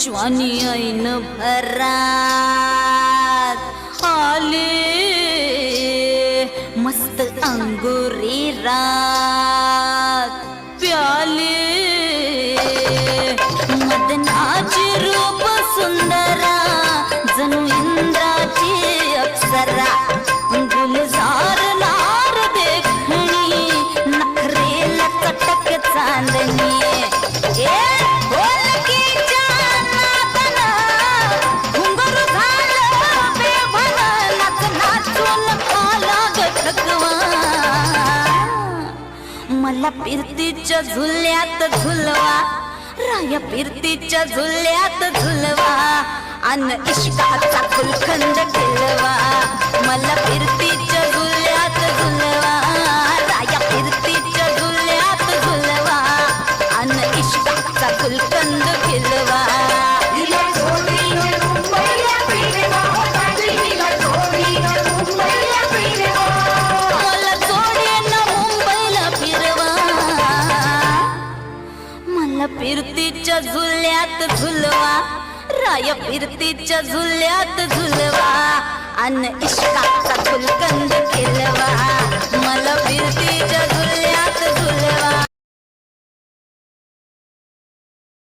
ज्वानी ऐन भरात आले मस्त अंगुरी रात प्याले मदनाची रूप सुंदरा जणू इंद्राची अप्सरा गुलजार नार देखणी नखरेला चटक चांदणी मला फिरतीच्या झुल्यात झुलवा राया फिरतीच्या झुल्यात झुलवा अन इश्काचा फुलखंड खेळवा मला फिरतीच्या झुल्यात झुलवा राया फिरतीच्या झुल्यात झुलवा अन इश्काचा फुलखंड खेळवा फिरतीच्या झुल्यात झुलवा राया फिरतीच्या झुल्यात झुलवा अन इश्काचा